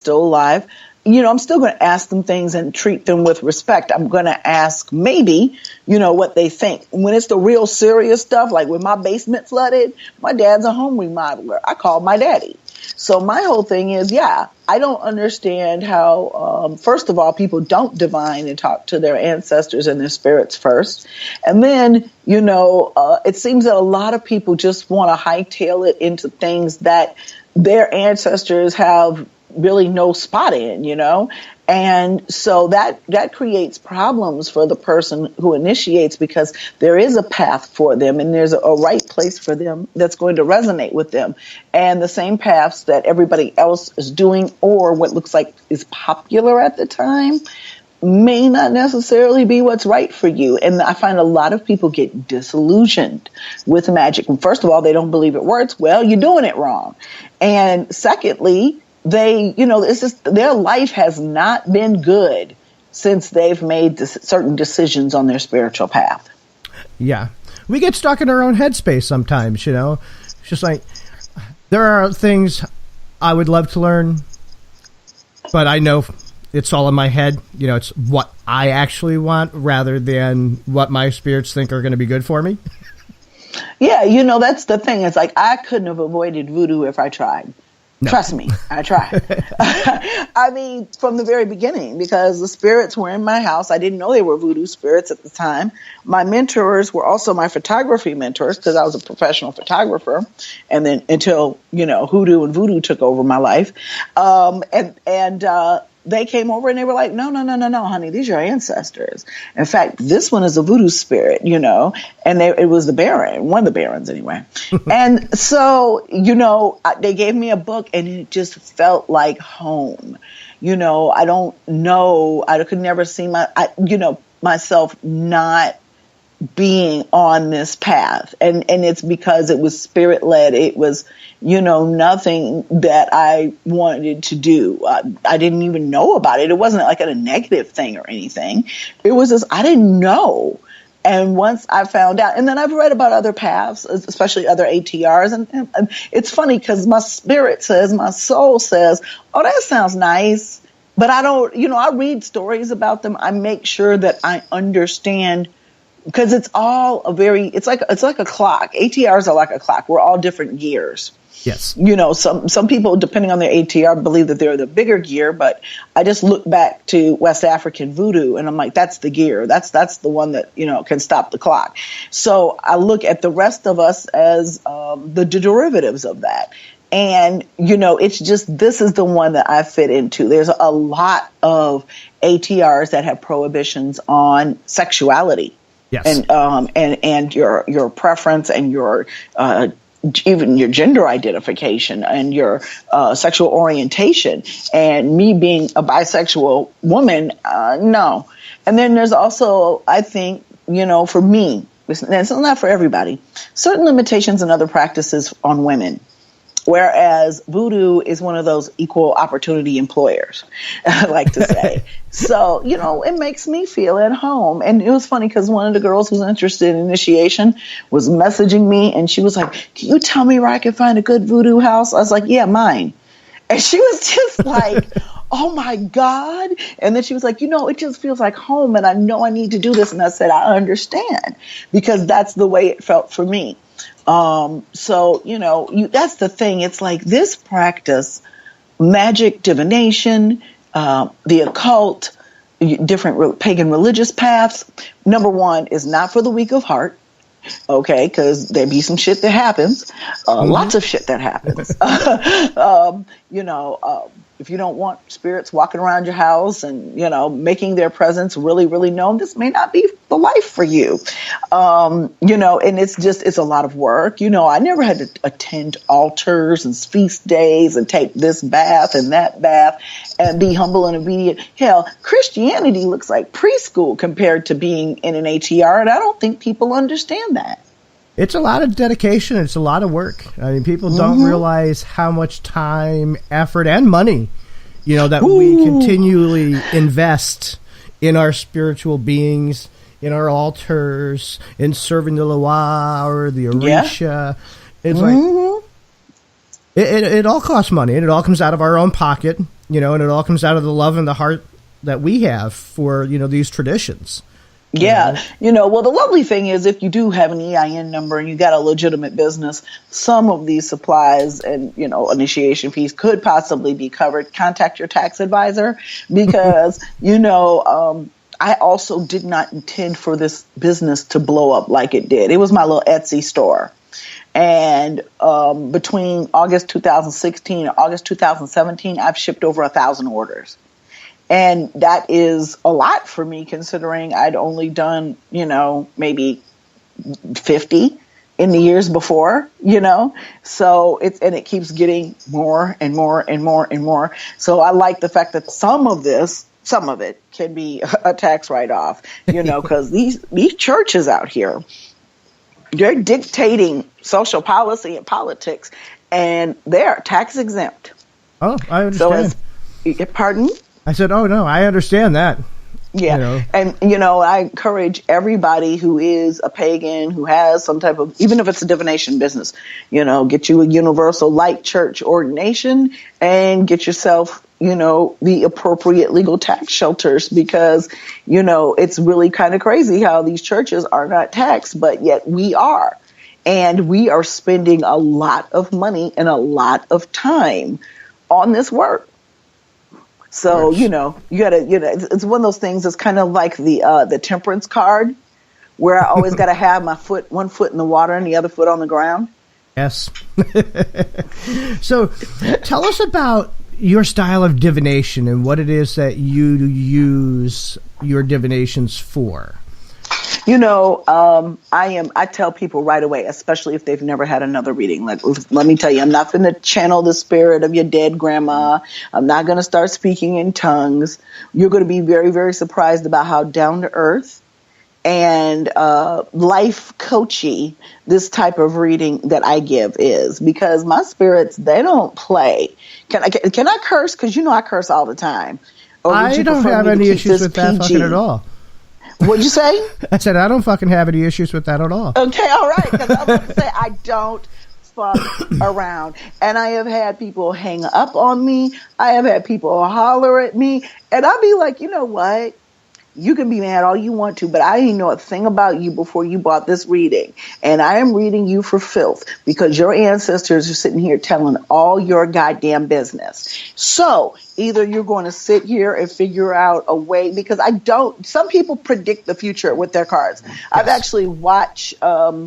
still alive, I'm still going to ask them things and treat them with respect. I'm going to ask maybe, what they think. When it's the real serious stuff, like when my basement flooded, my dad's a home remodeler. I called my daddy. So my whole thing is, I don't understand how, first of all, people don't divine and talk to their ancestors and their spirits first. And then, it seems that a lot of people just want to hightail it into things that their ancestors have really no spot in, and so that creates problems for the person who initiates, because there is a path for them and there's a right place for them that's going to resonate with them, and the same paths that everybody else is doing or what looks like is popular at the time may not necessarily be what's right for you. And I find a lot of people get disillusioned with magic. First of all, they don't believe it works. Well, you're doing it wrong. And secondly, it's just their life has not been good since they've made certain decisions on their spiritual path. Yeah. We get stuck in our own headspace sometimes, It's just like, there are things I would love to learn, but I know it's all in my head. It's what I actually want rather than what my spirits think are going to be good for me. Yeah, that's the thing. It's like, I couldn't have avoided voodoo if I tried. No. Trust me, I tried. I mean, from the very beginning, because the spirits were in my house. I didn't know they were voodoo spirits at the time. My mentors were also my photography mentors, because I was a professional photographer. And then until, hoodoo and voodoo took over my life. They came over and they were like, no, honey, these are your ancestors. In fact, this one is a voodoo spirit, and it was the Baron, one of the Barons anyway. And so, they gave me a book and it just felt like home. I don't know. I could never see myself not being on this path. And it's because it was spirit led. It was, nothing that I wanted to do. I didn't even know about it. It wasn't like a negative thing or anything. It was just, I didn't know. And once I found out, and then I've read about other paths, especially other ATRs. And it's funny because my soul says, oh, that sounds nice. But I don't, I read stories about them. I make sure that I understand, because it's all it's like a clock. ATRs are like a clock. We're all different gears. Yes. Some people, depending on their ATR, believe that they're the bigger gear, but I just look back to West African voodoo and I'm like, that's the gear. That's the one that, can stop the clock. So I look at the rest of us as the derivatives of that. And, it's just, this is the one that I fit into. There's a lot of ATRs that have prohibitions on sexuality. Yes. And your preference and your even your gender identification and your sexual orientation. And me being a bisexual woman, no. And then there's also, I think, for me, it's not for everybody, certain limitations and other practices on women. Whereas voodoo is one of those equal opportunity employers, I like to say. So, it makes me feel at home. And it was funny because one of the girls who's interested in initiation was messaging me and she was like, can you tell me where I can find a good voodoo house? I was like, yeah, mine. And she was just like, oh my God. And then she was like, it just feels like home and I know I need to do this. And I said, I understand, because that's the way it felt for me. So, that's the thing. It's like this practice, magic, divination, the occult, different pagan religious paths. Number one is not for the weak of heart. Okay. Cause there be some shit that happens, lots of shit that happens. If you don't want spirits walking around your house and, making their presence really, really known, this may not be the life for you. And it's a lot of work. I never had to attend altars and feast days and take this bath and that bath and be humble and obedient. Hell, Christianity looks like preschool compared to being in an ATR. And I don't think people understand that. It's a lot of dedication. It's a lot of work. I mean, people don't realize how much time, effort, and money, that we continually invest in our spiritual beings, in our altars, in serving the Loa or the Orisha. It's like, it all costs money, and it all comes out of our own pocket. and it all comes out of the love and the heart that we have for, these traditions. Yeah. Well, the lovely thing is if you do have an EIN number and you got a legitimate business, some of these supplies and, initiation fees could possibly be covered. Contact your tax advisor because, I also did not intend for this business to blow up like it did. It was my little Etsy store. And between August 2016 and August 2017, I've shipped over 1,000 orders. And that is a lot for me considering I'd only done, maybe 50 in the years before, So it keeps getting more and more and more and more. So I like the fact that some of it can be a tax write-off, because these churches out here, they're dictating social policy and politics, and they're tax exempt. Oh, I understand. Pardon? I said, oh, no, I understand that. Yeah. And, I encourage everybody who is a pagan, who has some type of, even if it's a divination business, get you a universal light church ordination and get yourself, the appropriate legal tax shelters because, it's really kind of crazy how these churches are not taxed, but yet we are. And we are spending a lot of money and a lot of time on this work. So, you gotta, it's one of those things that's kind of like the temperance card where I always got to have one foot in the water and the other foot on the ground. Yes. So tell us about your style of divination and what it is that you use your divinations for. I tell people right away, especially if they've never had another reading. Let me tell you, I'm not going to channel the spirit of your dead grandma. I'm not going to start speaking in tongues. You're going to be very, very surprised about how down to earth and life coachy this type of reading that I give is, because my spirits, they don't play. Can I curse? Because I curse all the time. I don't have any issues with that fucking at all. What'd you say? I said, I don't fucking have any issues with that at all. Okay, all right. Because I was going to say, I don't fuck around. And I have had people hang up on me. I have had people holler at me. And I'll be like, you know what? You can be mad all you want to, but I didn't know a thing about you before you bought this reading. And I am reading you for filth because your ancestors are sitting here telling all your goddamn business. So either you're going to sit here and figure out a way, because some people predict the future with their cards. Yes. I've actually watched Dr.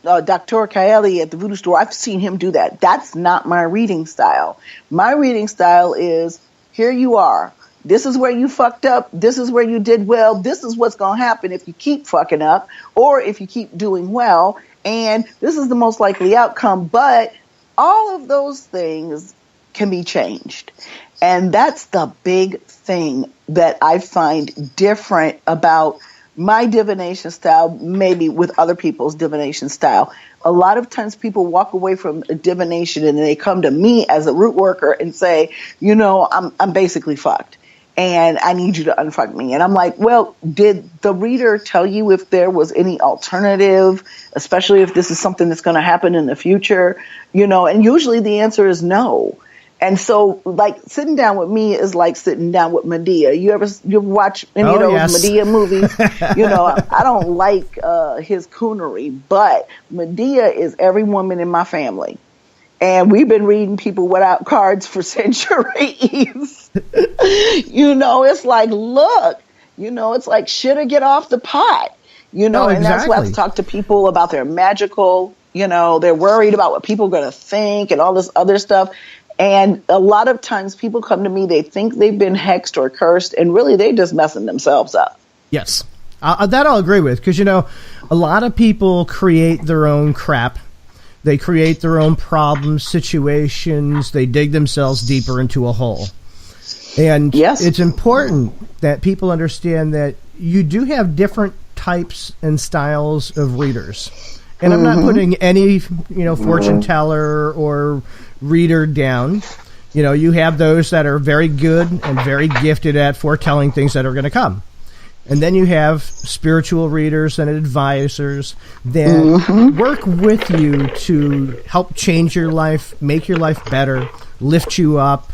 Kaeli at the Voodoo store. I've seen him do that. That's not my reading style. My reading style is, here you are. This is where you fucked up. This is where you did well. This is what's going to happen if you keep fucking up or if you keep doing well. And this is the most likely outcome. But all of those things can be changed. And that's the big thing that I find different about my divination style, maybe with other people's divination style. A lot of times people walk away from a divination and they come to me as a root worker and say, I'm basically fucked. And I need you to unfuck me. And I'm like, well, did the reader tell you if there was any alternative, especially if this is something that's going to happen in the future? And usually the answer is no. And so, sitting down with me is like sitting down with Medea. You ever watch any of those yes. Medea movies? I don't like his coonery, but Medea is every woman in my family. And we've been reading people without cards for centuries. It's like, look, it's like shit or get off the pot, exactly. And that's why I have to talk to people about their magical, they're worried about what people are going to think and all this other stuff. And a lot of times people come to me, they think they've been hexed or cursed, and really they're just messing themselves up. Yes, that I'll agree with, because, a lot of people create their own crap. They create their own problems, situations. They dig themselves deeper into a hole. And yes. It's important that people understand that you do have different types and styles of readers. And I'm not putting any, fortune teller or reader down. You have those that are very good and very gifted at foretelling things that are going to come. And then you have spiritual readers and advisors that work with you to help change your life, make your life better, lift you up,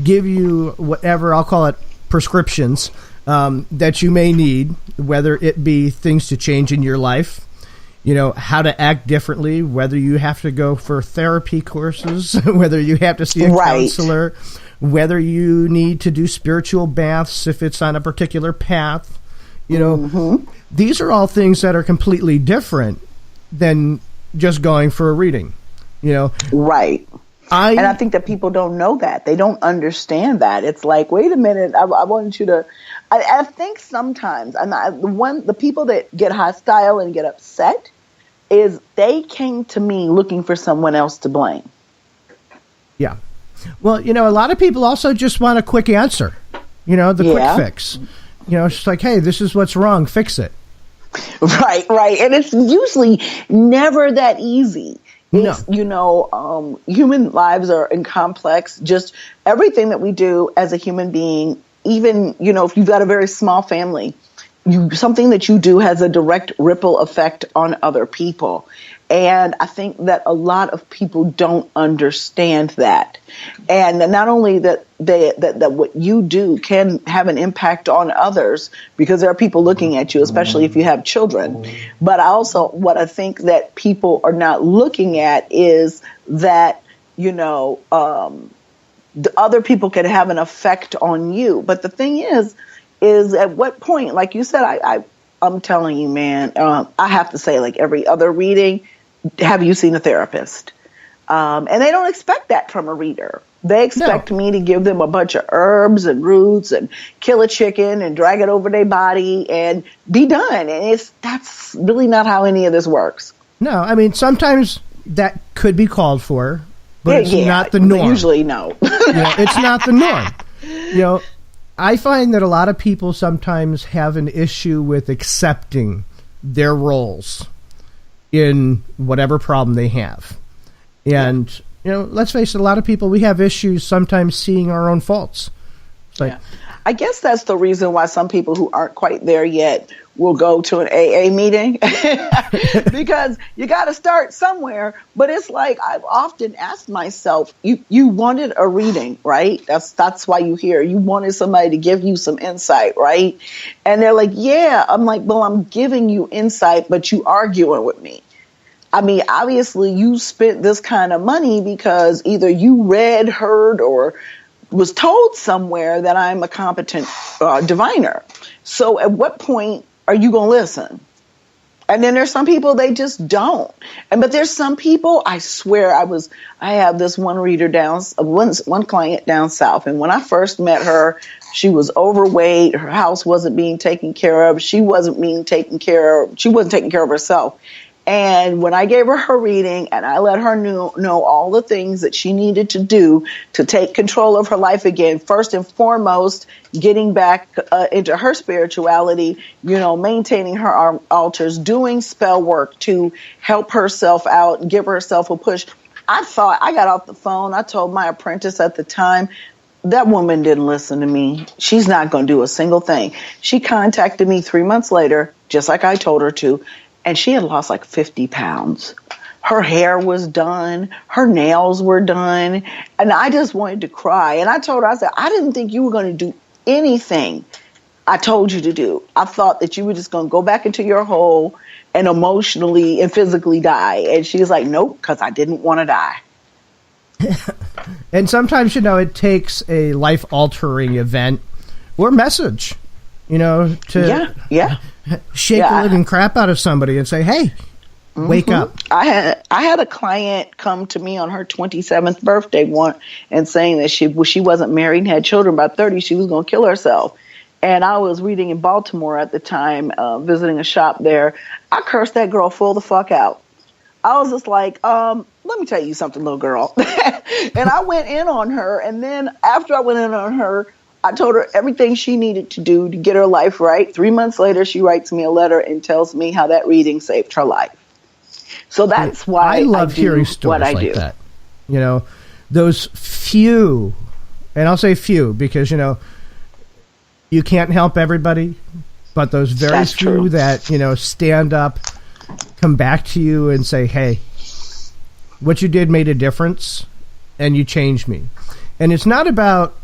give you whatever, I'll call it prescriptions, that you may need, whether it be things to change in your life, how to act differently, whether you have to go for therapy courses, whether you have to see a counselor, whether you need to do spiritual baths if it's on a particular path. These are all things that are completely different than just going for a reading. Right. And I think that people don't know that. They don't understand that. It's like, wait a minute, I want you to... I think sometimes, the people that get hostile and get upset is they came to me looking for someone else to blame. Yeah. Well, a lot of people also just want a quick answer, the quick fix. It's just like, hey, this is what's wrong, fix it. Right. And it's usually never that easy. It's, human lives are complex. Just everything that we do as a human being, even, if you've got a very small family, something that you do has a direct ripple effect on other people. And I think that a lot of people don't understand that. And not only that that what you do can have an impact on others, because there are people looking at you, especially if you have children. But also what I think that people are not looking at is that, the other people can have an effect on you. But the thing is at what point, like you said, I'm telling you, man, I have to say, like every other reading, have you seen a therapist? And they don't expect that from a reader. They expect me to give them a bunch of herbs and roots and kill a chicken and drag it over their body and be done. And that's really not how any of this works. No, I mean, sometimes that could be called for, but it's not the norm. Usually, no. It's not the norm. I find that a lot of people sometimes have an issue with accepting their roles in whatever problem they have. And, let's face it, a lot of people, we have issues sometimes seeing our own faults. It's like, I guess that's the reason why some people who aren't quite there yet will go to an AA meeting because you got to start somewhere. But it's like, I've often asked myself, you wanted a reading, right? That's why you're here. You wanted somebody to give you some insight, right? And they're like, yeah. I'm like, well, I'm giving you insight, but you arguing with me. I mean, obviously you spent this kind of money because either you read, heard, or was told somewhere that I'm a competent diviner. So at what point are you going to listen? And then there's some people, they just don't. But there's some people, I swear, I have this one reader one client down south. And when I first met her, she was overweight. Her house wasn't being taken care of. She wasn't taking care of herself. And when I gave her reading and I let her know all the things that she needed to do to take control of her life again, first and foremost, getting back into her spirituality, maintaining her altars, doing spell work to help herself out and give herself a push. I got off the phone. I told my apprentice at the time, that woman didn't listen to me. She's not going to do a single thing. She contacted me 3 months later, just like I told her to. And she had lost like 50 pounds. Her hair was done. Her nails were done. And I just wanted to cry. And I told her, I said, I didn't think you were going to do anything I told you to do. I thought that you were just going to go back into your hole and emotionally and physically die. And she was like, nope, because I didn't want to die. And sometimes, it takes a life-altering event or message, to... Yeah. Shake the living crap out of somebody and say, hey, wake up. I had a client come to me on her 27th birthday and saying that she wasn't married and had children by 30, she was going to kill herself. And I was reading in Baltimore at the time, visiting a shop there. I cursed that girl full the fuck out. I was just like, let me tell you something, little girl. And I went in on her. And then after I went in on her, I told her everything she needed to do to get her life right. 3 months later, she writes me a letter and tells me how that reading saved her life. So that's why I love hearing stories like that. Those few, and I'll say few because, you can't help everybody, but those very few that, stand up, come back to you and say, hey, what you did made a difference and you changed me. And it's not about